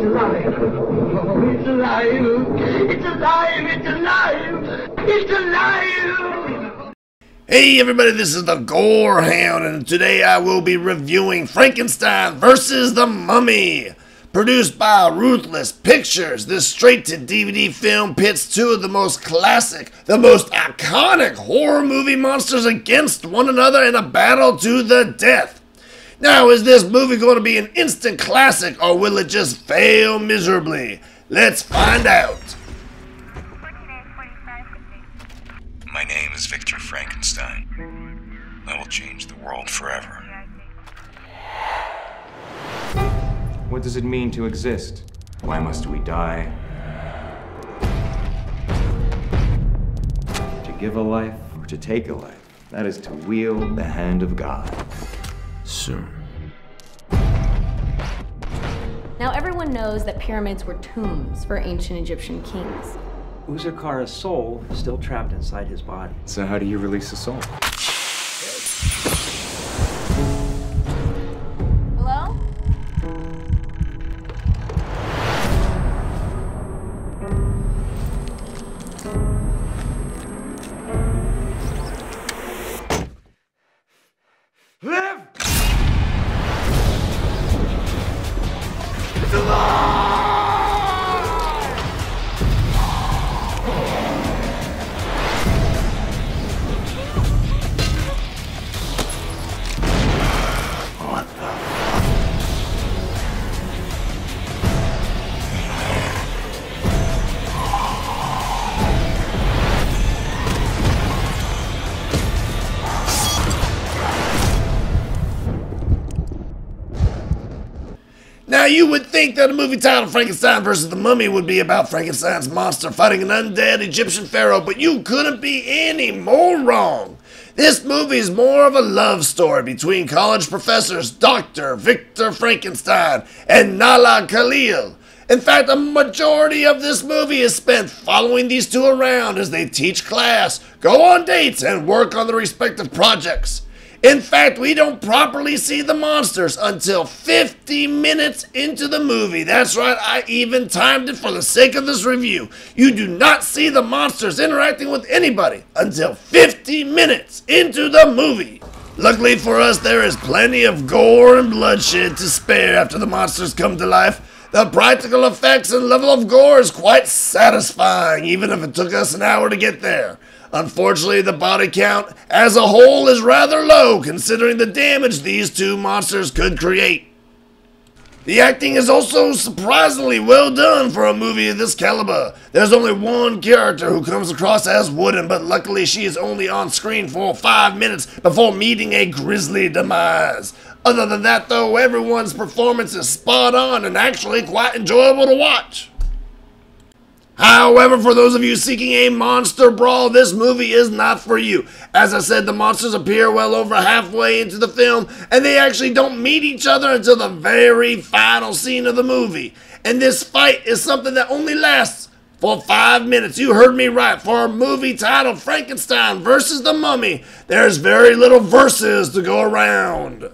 alive. Oh, it's alive. It's alive. It's alive. It's alive. Hey everybody, this is the Gorehound, and today I will be reviewing Frankenstein versus the Mummy. Produced by Ruthless Pictures, this straight-to-DVD film pits two of the most classic, the most iconic horror movie monsters against one another in a battle to the death. Now, is this movie going to be an instant classic, or will it just fail miserably? Let's find out. My name is Victor Frankenstein. I will change the world forever. What does it mean to exist? Why must we die? To give a life or to take a life, that is to wield the hand of God. Sir. Now everyone knows that pyramids were tombs for ancient Egyptian kings. Uzurkara's soul is still trapped inside his body. So how do you release a soul? Hello? Live! It's alive! What the fuck? Now, you would think that a movie titled Frankenstein vs. the Mummy would be about Frankenstein's monster fighting an undead Egyptian pharaoh, but you couldn't be any more wrong. This movie is more of a love story between college professors Dr. Victor Frankenstein and Nala Khalil. In fact, a majority of this movie is spent following these two around as they teach class, go on dates, and work on their respective projects. In fact, we don't properly see the monsters until 50 minutes into the movie. That's right, I even timed it for the sake of this review. You do not see the monsters interacting with anybody until 50 minutes into the movie. Luckily for us, there is plenty of gore and bloodshed to spare after the monsters come to life. The practical effects and level of gore is quite satisfying, even if it took us an hour to get there. Unfortunately, the body count as a whole is rather low considering the damage these two monsters could create. The acting is also surprisingly well done for a movie of this caliber. There's only one character who comes across as wooden, but luckily she is only on screen for 5 minutes before meeting a grisly demise. Other than that though, everyone's performance is spot on and actually quite enjoyable to watch. However, for those of you seeking a monster brawl, this movie is not for you. As I said, the monsters appear well over halfway into the film, and they actually don't meet each other until the very final scene of the movie. And this fight is something that only lasts for 5 minutes. You heard me right. For a movie titled Frankenstein versus the Mummy, there's very little verses to go around.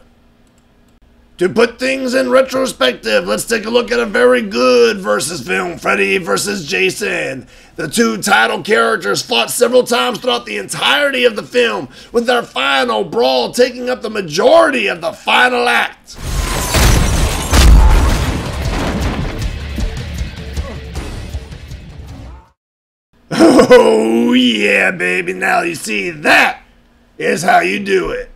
To put things in retrospective, let's take a look at a very good versus film, Freddy vs. Jason. The two title characters fought several times throughout the entirety of the film, with their final brawl taking up the majority of the final act. Oh yeah, baby, now you see, that is how you do it.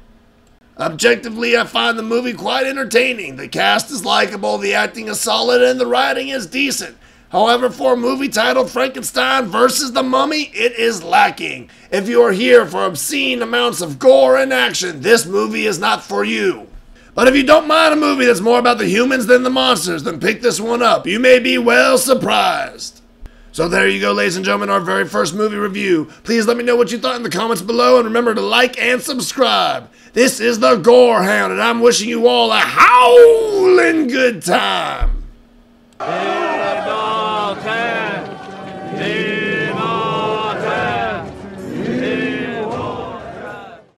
Objectively, I find the movie quite entertaining. The cast is likable, the acting is solid, and the writing is decent. However, for a movie titled Frankenstein vs. the Mummy, it is lacking. If you are here for obscene amounts of gore and action, this movie is not for you. But if you don't mind a movie that's more about the humans than the monsters, then pick this one up. You may be well surprised. So there you go, ladies and gentlemen, our very first movie review. Please let me know what you thought in the comments below, and remember to like and subscribe. This is the Gorehound, and I'm wishing you all a howling good time.